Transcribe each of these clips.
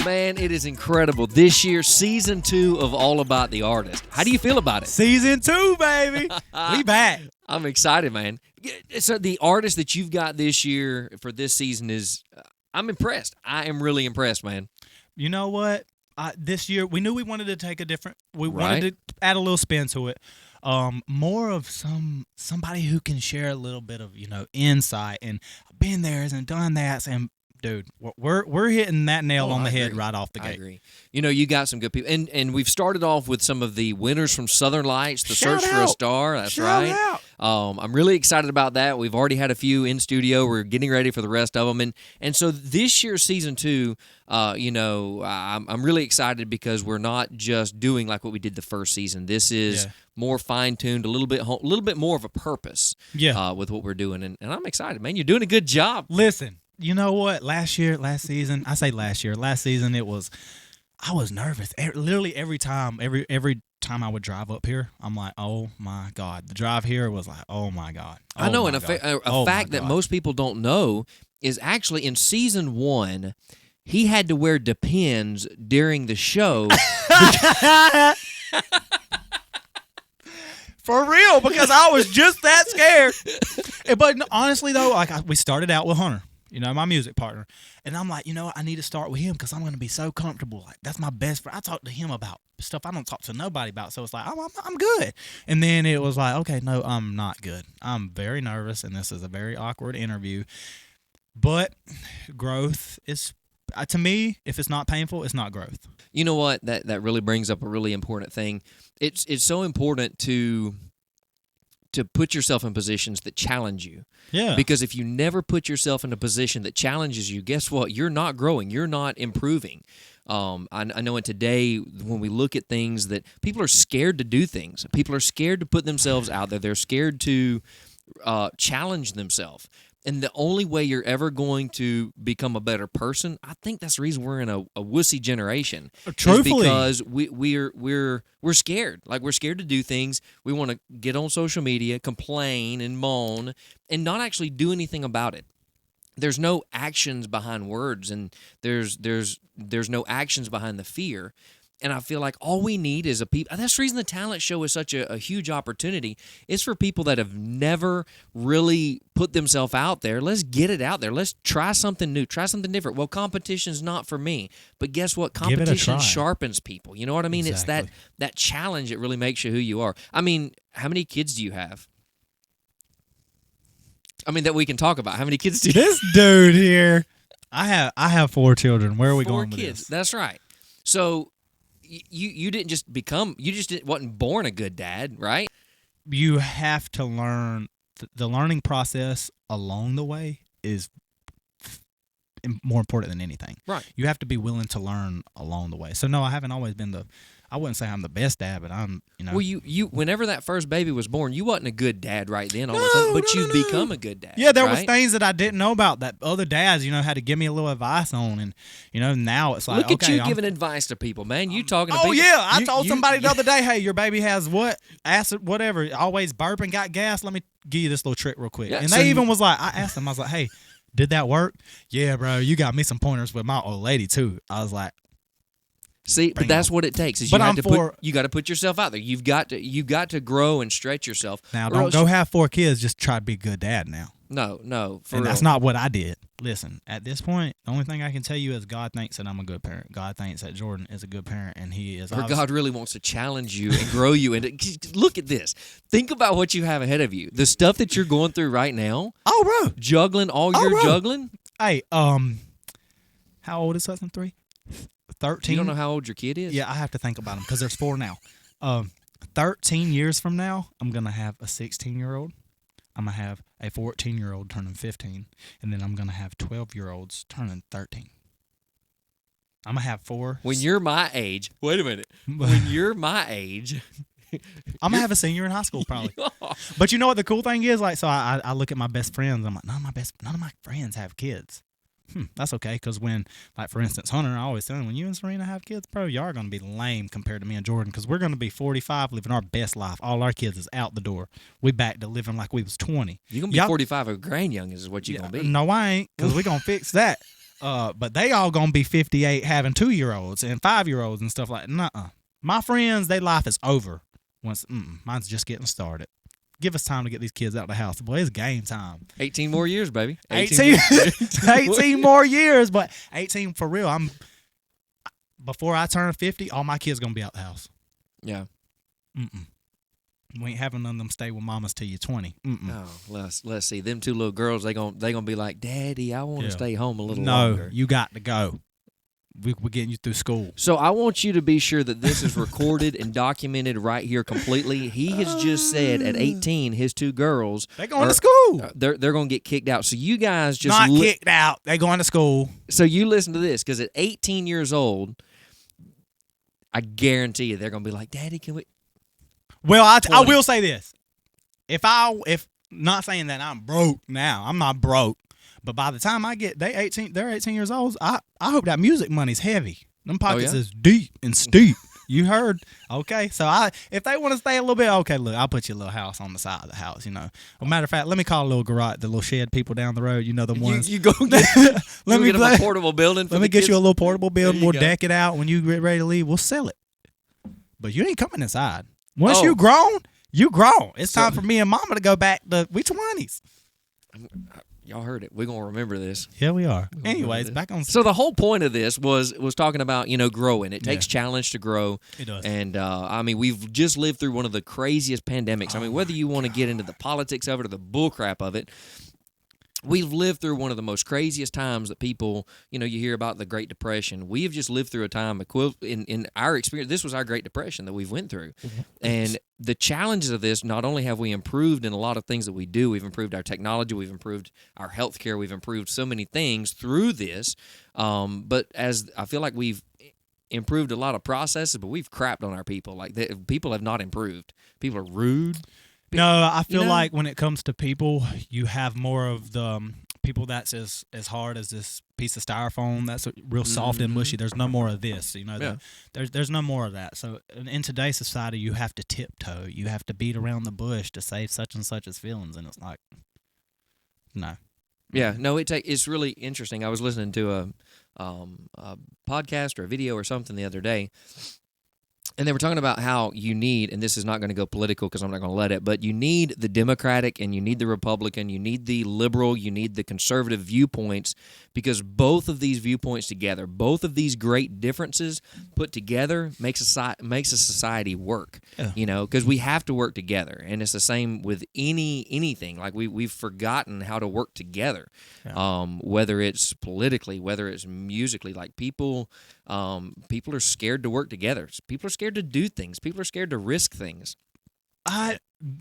Man, it is incredible. This year, season 2 of All About the Artist. How do you feel about it? Season 2, baby. We back. I'm excited, man. So the artist that you've got this year for this season is, I'm impressed. I am really impressed, man. You know what? This year, we knew we wanted to take a different, we wanted to add a little spin to it. More of somebody who can share a little bit of, insight and been there and done that. And dude, we're hitting that nail on the head right off the gate. I agree. You got some good people. And we've started off with some of the winners from Southern Lights, the Search for a Star. That's right. I'm really excited about that. We've already had a few in studio. We're getting ready for the rest of them. And so this year's season 2, I'm really excited because we're not just doing like what we did the first season. This is more fine-tuned, a little bit more of a purpose with what we're doing. And I'm excited, man. You're doing a good job. Listen. You know what? Last season, I was nervous. Literally every time I would drive up here, I'm like, oh my God. The drive here was like, oh my God. I know, and a fact that most people don't know is actually in season 1, he had to wear Depends during the show. For real, because I was just that scared. But honestly, though, we started out with Hunter. My music partner. And I'm like, I need to start with him because I'm going to be so comfortable. Like, that's my best friend. I talk to him about stuff I don't talk to nobody about. So it's like, I'm good. And then it was like, okay, no, I'm not good. I'm very nervous, and this is a very awkward interview. But growth is, to me, if it's not painful, it's not growth. You know what? That really brings up a really important thing. It's so important to put yourself in positions that challenge you. Yeah. Because if you never put yourself in a position that challenges you, guess what? You're not growing. You're not improving. I know today when we look at things that people are scared to do things. People are scared to put themselves out there. They're scared to challenge themselves. And the only way you're ever going to become a better person, I think that's the reason we're in a wussy generation. Truthfully, is because we're scared. Like, we're scared to do things. We want to get on social media, complain and moan, and not actually do anything about it. There's no actions behind words, and there's no actions behind the fear. And I feel like all we need is a people. That's the reason the talent show is such a huge opportunity. It's for people that have never really put themselves out there. Let's get it out there. Let's try something new. Try something different. Well, competition's not for me. But guess what? Competition sharpens people. You know what I mean? Exactly. It's that challenge that really makes you who you are. I mean, how many kids do you have? I mean, that we can talk about. How many kids do you have? This dude here. I have 4 children. Where are we going with kids. this? That's right. So you didn't just wasn't born a good dad, right? You have to learn. The learning process along the way is more important than anything. Right. You have to be willing to learn along the way. So no, I haven't always been I wouldn't say I'm the best dad, but I'm, Well, you whenever that first baby was born, you wasn't a good dad right then, all of a sudden, but you've become a good dad. Yeah, there right? was things that I didn't know about that other dads, had to give me a little advice on, and now it's like, look at you giving advice to people, man. You talking to people. Oh yeah, I told somebody the other day, hey, your baby has what acid, whatever, always burping, got gas. Let me give you this little trick real quick. Yeah, and they even was like, I asked them, I was like, hey, did that work? Yeah, bro, you got me some pointers with my old lady too. I was like. See, but that's what it takes. Is you got to put yourself out there. You've got to grow and stretch yourself. Now, don't go have 4 kids. Just try to be a good dad now. No, and real. That's not what I did. Listen, at this point, the only thing I can tell you is God thinks that I'm a good parent. God thinks that Jordan is a good parent, and he is. Or God really wants to challenge you and grow you. And look at this. Think about what you have ahead of you. The stuff that you're going through right now. Oh, bro. Juggling all you're juggling. Hey, how old is Hudson? 3? 13. You don't know how old your kid is? Yeah, I have to think about them because there's 4 now. 13 years from now, I'm going to have a 16-year-old. I'm going to have a 14-year-old turning 15. And then I'm going to have 12-year-olds turning 13. I'm going to have 4. When you're my age. Wait a minute. When you're my age. I'm going to have a senior in high school probably. But you know what the cool thing is? Like, so I look at my best friends. I'm like, none of my friends have kids. that's okay. Because when, like, for instance, Hunter, I always tell him, when you and Serena have kids, bro, y'all are going to be lame compared to me and Jordan, because we're going to be 45 living our best life. All our kids is out the door. We back to living like we was 20. You're going to be 45 of grand young is what you're going to be. No, I ain't, because we're going to fix that. But they all going to be 58 having 2-year-olds and 5-year-olds and stuff like that. Nuh-uh. My friends, their life is over. Mine's just getting started. Give us time to get these kids out of the house. Boy, it's game time. 18 more years, baby. 18 more years, but 18 for real. Before I turn 50, all my kids gonna be out the house. Yeah. We ain't having none of them stay with mamas till you're 20. Oh, let's see. Them two little girls, they gonna be like, Daddy, I want to stay home a little longer. No, you got to go. We're getting you through school. So I want you to be sure that this is recorded and documented right here completely. He has just said at 18, his two girls They going to school. They're going to get kicked out. So you guys just not kicked out. They going to school. So you listen to this, because at 18 years old, I guarantee you they're going to be like, Daddy, can we? Well, I will say this: if not saying that I'm broke now, I'm not broke. But by the time I get they're 18 years old, I hope that music money's heavy. Them pockets is deep and steep. You heard? Okay. So if they want to stay a little bit, okay, look, I'll put you a little house on the side of the house, you know. As a matter of fact, let me call a little garage, the little shed people down the road, you know, the ones. You go get, let me get them a portable building for Let me get you a little portable building. We'll deck it out. When you get ready to leave, we'll sell it. But you ain't coming inside. Once you grown, you grown. It's time for me and Mama to go back to we 20s. Y'all heard it. We're going to remember this. Yeah, we are. Anyways, back on. So the whole point of this was talking about, growing. It takes challenge to grow. It does. And, we've just lived through one of the craziest pandemics. Whether you want to get into the politics of it or the bullcrap of it, we've lived through one of the most craziest times that people, you hear about the Great Depression. We have just lived through a time, in our experience, this was our Great Depression that we've went through. And the challenges of this, not only have we improved in a lot of things that we do, we've improved our technology, we've improved our healthcare, we've improved so many things through this. But as I feel like we've improved a lot of processes, but we've crapped on our people. Like people have not improved. People are rude. No, I feel like when it comes to people, you have more of the people that's as hard as this piece of styrofoam that's real soft and mushy. There's no more of this, there's no more of that. So in today's society, you have to tiptoe. You have to beat around the bush to save such and such's feelings, and it's like, no. Yeah, no, it's really interesting. I was listening to a podcast or a video or something the other day, and they were talking about how you need, and this is not going to go political because I'm not going to let it, but you need the Democratic and you need the Republican, you need the liberal, you need the conservative viewpoints, because both of these viewpoints together, both of these great differences put together makes a society work, because we have to work together, and it's the same with anything. Like we've forgotten how to work together, whether it's politically, whether it's musically. Like people are scared to work together. People are scared to do things. People are scared to risk things.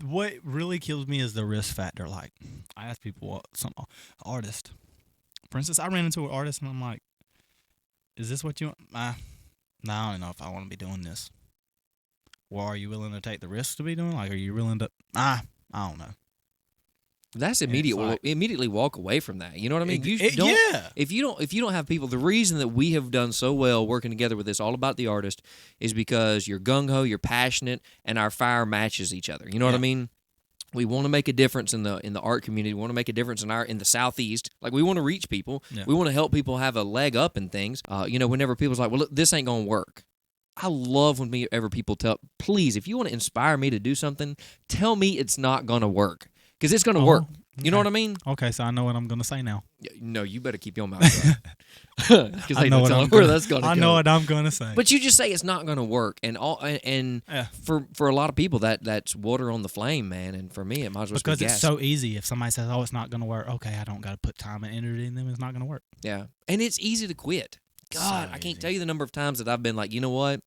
What really kills me is the risk factor. Like, I ask people, some artist. For instance, I ran into an artist and I'm like, is this what you want? No, I don't know if I want to be doing this. Well, are you willing to take the risk to be doing? Like, are you willing to? I don't know. That's immediate. Immediately walk away from that. You know what I mean? If you don't have people, the reason that we have done so well working together with this, all about the artist, is because you're gung ho, you're passionate, and our fire matches each other. You know what I mean? We want to make a difference in the art community. We want to make a difference in the Southeast. Like, we want to reach people. Yeah. We want to help people have a leg up in things. Whenever people's like, well, look, this ain't gonna work. I love whenever people tell, please, if you want to inspire me to do something, tell me it's not gonna work. Because it's going to work. You know what I mean? Okay, so I know what I'm going to say now. No, you better keep your mouth shut. Because I know where that's going to go. I know what I'm going to say. But you just say it's not going to work. And for a lot of people, that's water on the flame, man. And for me, it might as well be gas. Because it's so easy. If somebody says, it's not going to work, okay, I don't got to put time and energy in them. It's not going to work. Yeah. And it's easy to quit. God, I can't tell you the number of times that I've been like, you know what?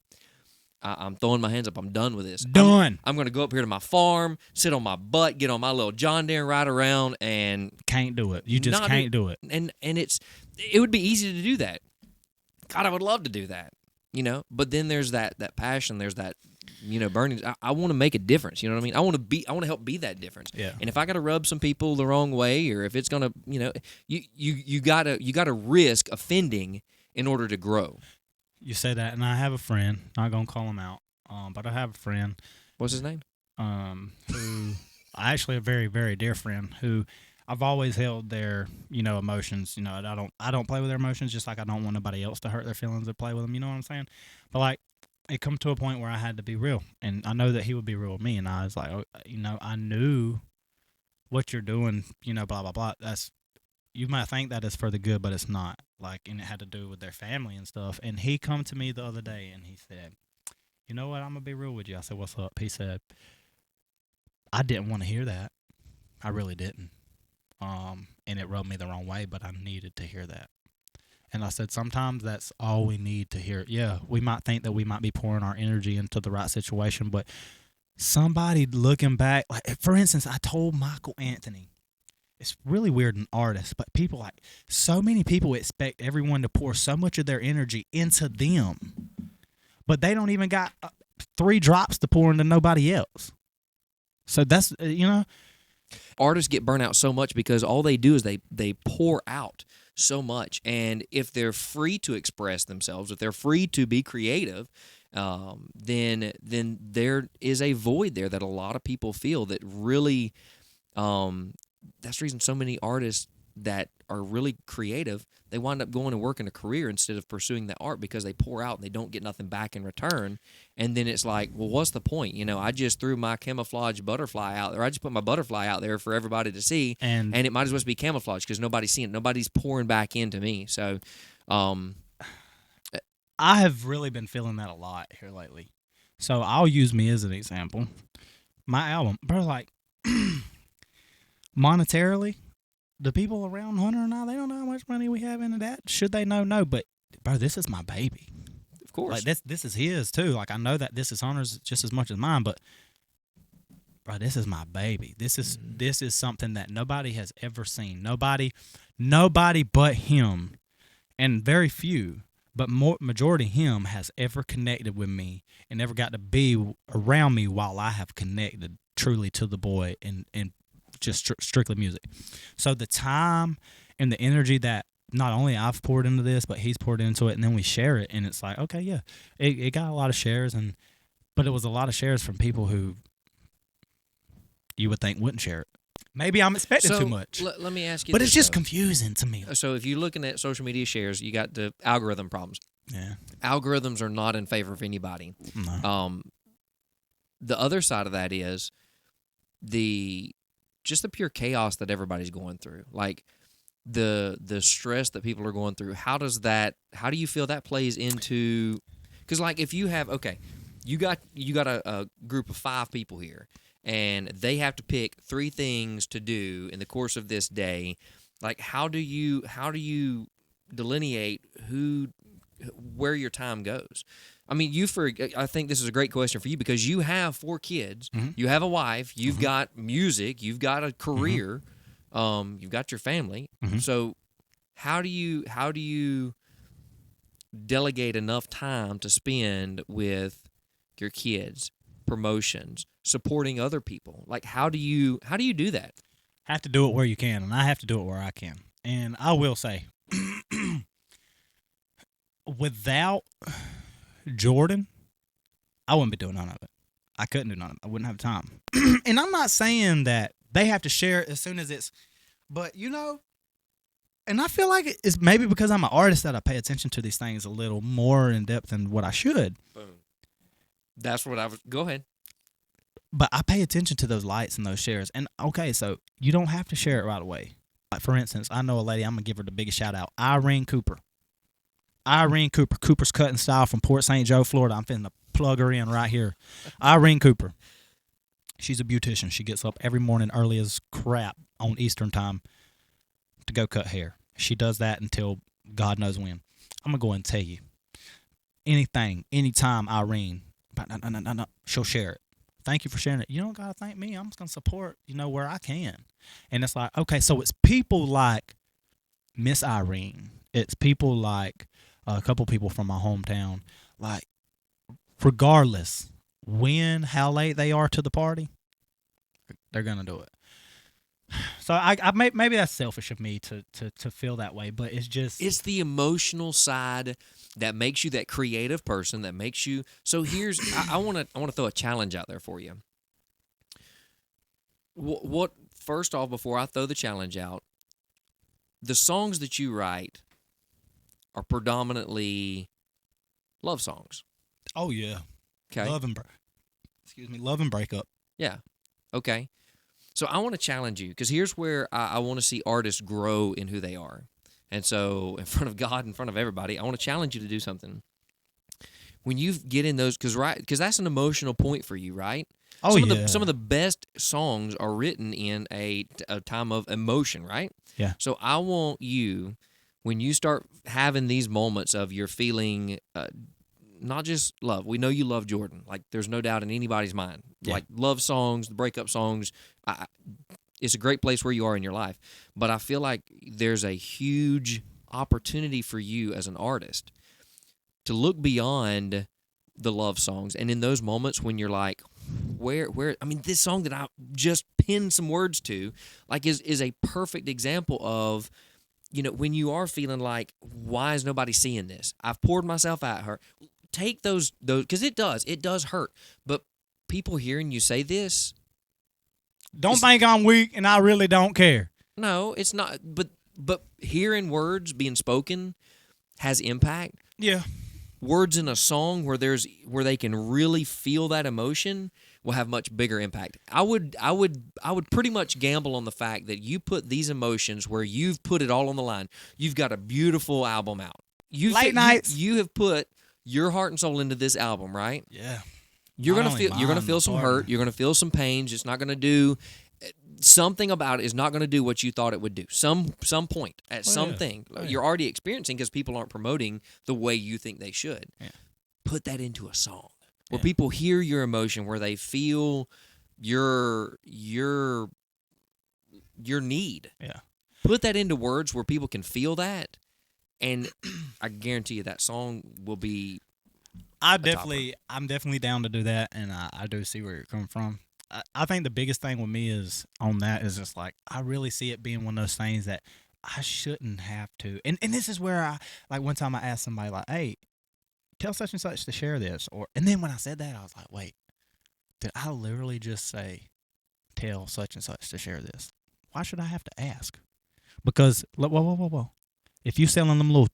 I'm throwing my hands up. I'm done with this. Done. I'm going to go up here to my farm, sit on my butt, get on my little John Deere, ride around, and can't do it. You just can't do it. And it would be easy to do that. God, I would love to do that. But then there's that passion. There's that burning. I want to make a difference. You know what I mean? I want to help be that difference. Yeah. And if I got to rub some people the wrong way, or if it's gonna, you gotta risk offending in order to grow. You say that, and I have a friend. Not gonna call him out, but I have a friend. What's his name? Who actually a very, very dear friend who I've always held their, emotions. I don't play with their emotions, just like I don't want nobody else to hurt their feelings or play with them. You know what I'm saying? But like, it come to a point where I had to be real, and I know that he would be real with me. And I was like, I knew what you're doing. Blah blah blah. You might think that is for the good, but it's not. Like, and it had to do with their family and stuff. And he come to me the other day, and he said, "You know what? I'm gonna be real with you." I said, "What's up?" He said, "I didn't want to hear that. I really didn't. And it rubbed me the wrong way, but I needed to hear that." And I said, sometimes that's all we need to hear. Yeah, we might think that we might be pouring our energy into the right situation, but somebody looking back, like, for instance, I told Michael Anthony, it's really weird in artists, but so many people expect everyone to pour so much of their energy into them, but they don't even got 3 drops to pour into nobody else. So that's, Artists get burnt out so much because all they do is they pour out so much. And if they're free to express themselves, if they're free to be creative, then there is a void there that a lot of people feel that really, that's the reason so many artists that are really creative, they wind up going and working a career instead of pursuing the art because they pour out and they don't get nothing back in return. And then it's like, well, what's the point? I just threw my camouflage butterfly out there. I just put my butterfly out there for everybody to see, and it might as well be camouflage because nobody's seeing it. Nobody's pouring back into me. So I have really been feeling that a lot here lately. So I'll use me as an example. My album, bro, like, monetarily, the people around Hunter and I, they don't know how much money we have into that. Should they know? No, but bro, this is my baby. Of course. Like, this is his too. Like, I know that this is Hunter's just as much as mine, but bro, this is my baby. This is something that nobody has ever seen. Nobody but him, and very few, but majority him has ever connected with me and ever got to be around me while I have connected truly to the boy and just strictly music. So the time and the energy that not only I've poured into this, but he's poured into it, and then we share it, and it's like, okay, yeah, it got a lot of shares, but it was a lot of shares from people who you would think wouldn't share it. Maybe I'm expecting too much. Let me ask you but this, it's just though. confusing to me. So if you're looking at social media shares, you got the algorithm problems. Yeah. Algorithms are not in favor of anybody. No. The other side of that is the pure chaos that everybody's going through. Like the stress that people are going through. How do you feel that plays into, because like if you have, you got a group of 5 people here, and they have to pick 3 things to do in the course of this day. Like, how do you delineate where your time goes? I mean, I think this is a great question for you because you have 4 kids, you have a wife, you've got music, you've got a career, you've got your family. So, how do you delegate enough time to spend with your kids, promotions, supporting other people? Like, how do you do that? Have to do it where you can, and I have to do it where I can. And I will say, without Jordan, I wouldn't be doing none of it. I couldn't do none of it. I wouldn't have time. And I'm not saying that they have to share it as soon as it's, but and I feel like it's maybe because I'm an artist that I pay attention to these things a little more in depth than what I should. Boom. That's what I was. Go ahead. But I pay attention to those likes and those shares. And okay, so you don't have to share it right away. Like, for instance, I know a lady, I'm going to give her the biggest shout out, Irene Cooper. Cooper's Cutting Style from Port St. Joe, Florida. I'm finna plug her in right here. Irene Cooper. She's a beautician. She gets up every morning early as crap on Eastern time to go cut hair. She does that until God knows when. I'm going to go ahead and tell you. Anytime, Irene, no, she'll share it. Thank you for sharing it. You don't got to thank me. I'm just going to support, where I can. And it's like, okay, so it's people like Miss Irene. It's people like a couple people from my hometown. Like, regardless, how late they are to the party, they're gonna do it. So maybe that's selfish of me to feel that way, but it's just It's the emotional side that makes you that creative person that makes you. So here's I want to throw a challenge out there for you. What first off, before I throw the challenge out, the songs that you write are predominantly love songs. oh yeah, Okay. love and breakup. Yeah. Okay. So I want to challenge you because here's where I want to see artists grow in who they are. And so, in front of God, in front of everybody, I want to challenge you to do something. When you get in those, because that's an emotional point for you, right? Oh Some of the best songs are written in a time of emotion, right? Yeah. So I want you, when you start having these moments of you're feeling not just love. We know you love Jordan. Like, there's no doubt in anybody's mind. Yeah. Like, love songs, the breakup songs, it's a great place where you are in your life. But I feel like there's a huge opportunity for you as an artist to look beyond the love songs. And in those moments when you're like, I mean, this song that I just pinned some words to, like, is a perfect example of, when you are feeling like, why is nobody seeing this? I've poured myself at her. Take those, because it does hurt. But people hearing you say this, don't think I'm weak and I really don't care. no, it's not. But hearing words being spoken has impact. Yeah. Words in a song where they can really feel that emotion will have much bigger impact. I would pretty much gamble on the fact that you put these emotions where you've put it all on the line. You've got a beautiful album out. Late nights. You have put your heart and soul into this album, right? Yeah. You're Not gonna only feel mine, some my hurt. partner. You're gonna feel some pains. It's not gonna do something about it. Is not gonna do what you thought it would do. Some point at something you're already experiencing because people aren't promoting the way you think they should. Yeah. Put that into a song where people hear your emotion, where they feel your need. Yeah. Put that into words where people can feel that, and I guarantee you that song will be. I'm definitely down to do that, and I do see where you're coming from. I think the biggest thing with me is just like, I really see it being one of those things that I shouldn't have to. And this is where one time I asked somebody like, hey, tell such and such to share this. And then when I said that, I was like, wait, did I literally just say, tell such and such to share this? Why should I have to ask? Because, whoa. If you selling them little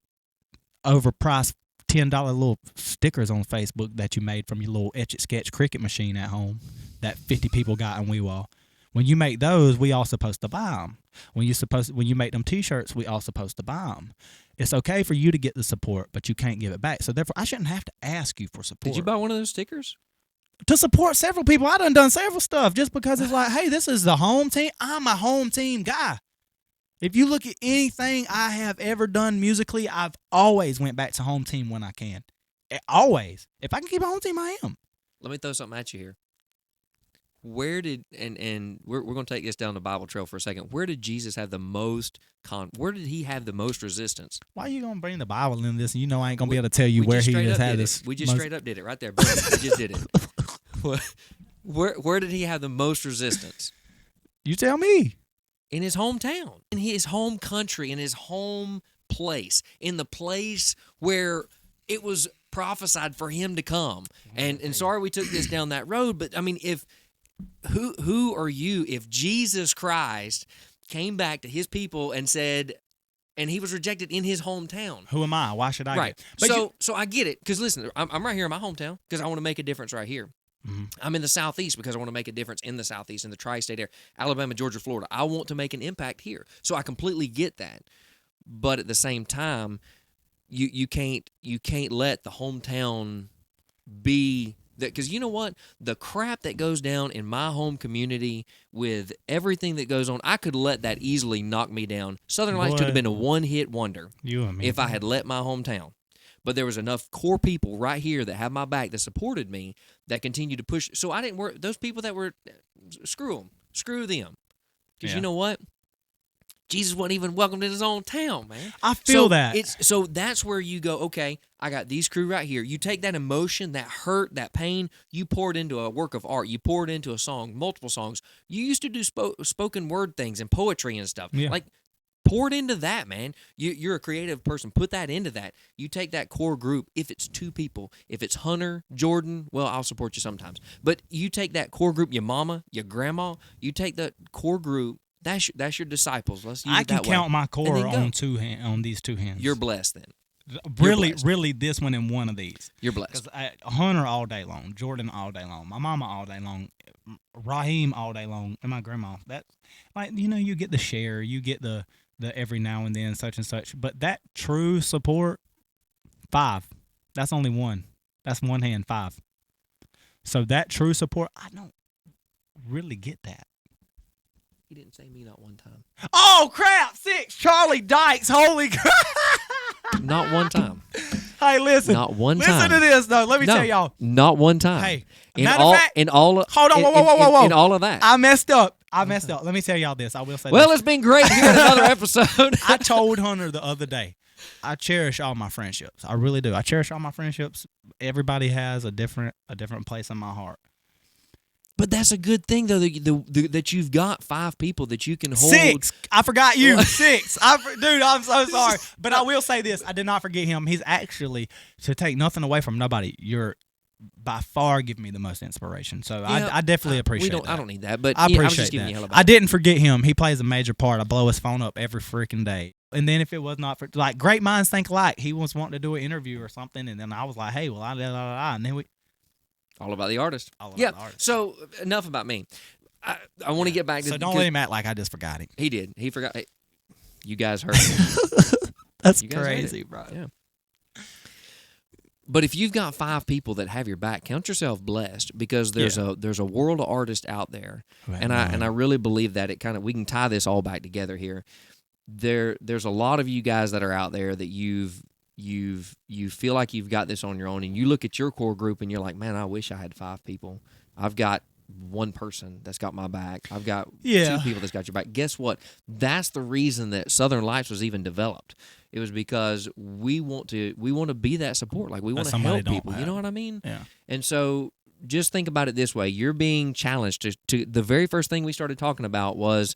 overpriced $10 little stickers on Facebook that you made from your little Etch-a-Sketch cricket machine at home that 50 people got in WeWall, when you make those, we all supposed to buy them. When you make them T-shirts, we all supposed to buy them. It's okay for you to get the support, but you can't give it back. So therefore, I shouldn't have to ask you for support. Did you buy one of those stickers? To support several people. I done several stuff just because it's like, hey, this is the home team. I'm a home team guy. If you look at anything I have ever done musically, I've always went back to home team when I can. Always. If I can keep a home team, I am. Let me throw something at you here. Where did and we're going to take this down the Bible trail for a second. Where did Jesus have the most where did he have the most resistance? Why are you going to bring the Bible in this? You know I ain't going to be able to tell you where he has had this. We just straight up did it right there. Boom. We just did it. Where did he have the most resistance? You tell me. In his hometown, in his home country, in his home place, in the place where it was prophesied for him to come. And sorry we took this down that road, but I mean, if who are you if Jesus Christ came back to his people and said, and he was rejected in his hometown? Who am I? Why should I? Right. But so I get it, because listen, I'm right here in my hometown because I want to make a difference right here. Mm-hmm. I'm in the Southeast because I want to make a difference in the Southeast, in the tri-state area, Alabama, Georgia, Florida. I want to make an impact here. So I completely get that. But at the same time, you can't let the hometown be that, because you know what? The crap that goes down in my home community with everything that goes on, I could let that easily knock me down. Southern Lights could have been a one-hit wonder you and me if I had let my hometown. But there was enough core people right here that have my back, that supported me, that continued to push. So I didn't worry. Those people that were, screw them. Because you know what? Jesus wasn't even welcomed in his own town, man. I feel that. So that's where you go, okay, I got these crew right here. You take that emotion, that hurt, that pain, you pour it into a work of art. You pour it into a song, multiple songs. You used to do spoken word things and poetry and stuff. Yeah. Like, pour it into that, man. You're a creative person. Put that into that. You take that core group. If it's 2 people, if it's Hunter, Jordan, well, I'll support you sometimes. But you take that core group, your mama, your grandma, you take that core group. That's your disciples. Let's use I it can that count way. my core And then go. on these 2 hands. You're blessed then. really, blessed. this one and one of these. You're blessed. Because Hunter all day long, Jordan all day long, my mama all day long, Raheem all day long, and my grandma. That, like, you get the share, you get the every now and then such and such, but that true support, 5. That's only one. That's one hand, 5. So that true support, I don't really get that. He didn't say me not one time. Oh crap! 6 Charlie Dykes. Holy crap! Not one time. Hey, listen. Not one time. Listen to this though. Let me tell y'all. Not one time. Hey, in matter all, of fact, in all of, hold on, in, whoa. in all of that. I messed up. Let me tell y'all this. I will say Well, this. it's been great hearing another episode. I told Hunter the other day, I cherish all my friendships. I really do. I cherish all my friendships. Everybody has a different place in my heart. But that's a good thing, though, that you've got 5 people that you can hold. 6. I forgot you. 6. Dude, I'm so sorry. But I will say this. I did not forget him. He's actually, to take nothing away from nobody, you're by far giving me the most inspiration. So Yeah, I definitely appreciate that. I don't need that, but I appreciate I was just giving that. you hell about I it. didn't forget him. He plays a major part. I blow his phone up every freaking day. And then if it was not for, like, great minds think alike, he was wanting to do an interview or something, and then I was like, hey, well, and then we. All about the artist. All about yeah. the artist. So enough about me. I want to get back to. So don't let him act like I just forgot him. He did. He forgot. Hey, you guys heard me. That's You guys heard crazy, it. bro. Yeah. But if you've got 5 people that have your back, count yourself blessed, because there's a world of artists out there, and I really believe that we can tie this all back together here. There's a lot of you guys that are out there that you feel like you've got this on your own, and you look at your core group and you're like, man, I wish I had 5 people. I've got 1 person that's got my back. I've got 2 people that's got your back. Guess what? That's the reason that Southern Lights was even developed. It was because we want to be that support. Like, we want to help people. You know what I mean? Yeah. And so just think about it this way. You're being challenged to the very first thing we started talking about was,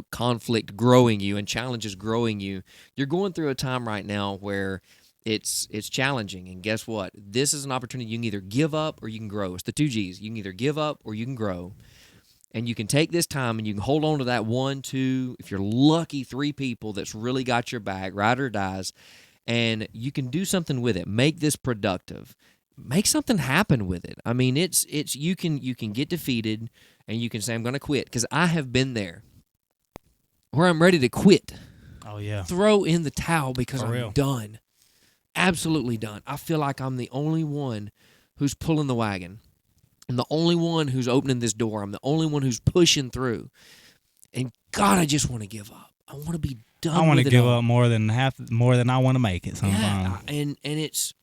conflict growing you and challenges growing you. You're going through a time right now where it's challenging, and guess what? This is an opportunity. You can either give up or you can grow. It's the 2 G's. You can either give up or you can grow. And you can take this time and you can hold on to that 1, 2, if you're lucky, 3 people that's really got your back, ride or dies, and you can do something with it. Make this productive. Make something happen with it. I mean, it's you can get defeated and you can say, I'm going to quit, because I have been there where I'm ready to quit. Oh, yeah. Throw in the towel because For real. I'm done. Absolutely done. I feel like I'm the only one who's pulling the wagon. I'm the only one who's opening this door. I'm the only one who's pushing through. And God, I just want to give up. I want to be done with it. I want to give all. up more than I want to make it sometimes. Yeah, and it's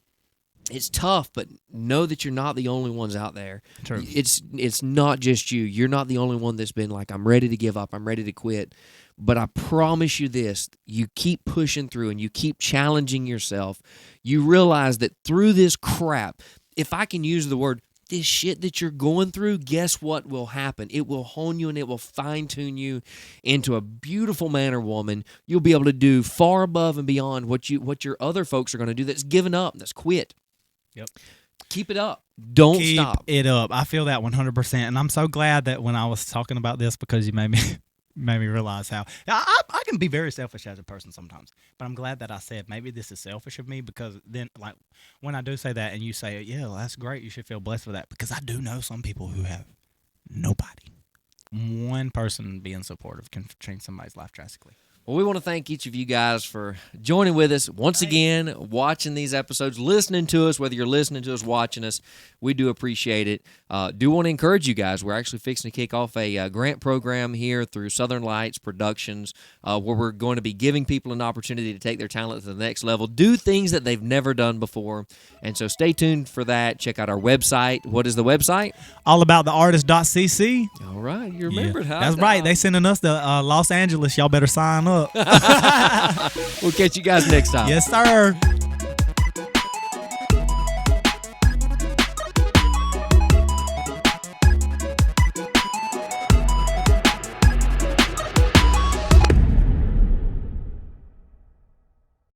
tough, but know that you're not the only ones out there. True. It's not just you. You're not the only one that's been like, I'm ready to give up. I'm ready to quit. But I promise you this, you keep pushing through and you keep challenging yourself. You realize that through this crap, if I can use the word, this shit that you're going through, guess what will happen? It will hone you and it will fine-tune you into a beautiful man or woman. You'll be able to do far above and beyond what your other folks are going to do that's given up, that's quit. Yep. Keep it up. Don't Keep stop. it up. I feel that 100%. And I'm so glad that when I was talking about this, because you made me realize how I can be very selfish as a person sometimes, but I'm glad that I said maybe this is selfish of me, because then, like, when I do say that and you say, yeah, well, that's great, you should feel blessed for that, because I do know some people who have nobody. One person being supportive can change somebody's life drastically. Well, we want to thank each of you guys for joining with us once again, watching these episodes, listening to us, whether you're listening to us, watching us. We do appreciate it. Do want to encourage you guys. We're actually fixing to kick off a grant program here through Southern Lights Productions where we're going to be giving people an opportunity to take their talent to the next level, do things that they've never done before. And so stay tuned for that. Check out our website. What is the website? Allabouttheartist.cc. All right. You remembered how. That's right. They sending us to Los Angeles. Y'all better sign up. We'll catch you guys next time. Yes, sir.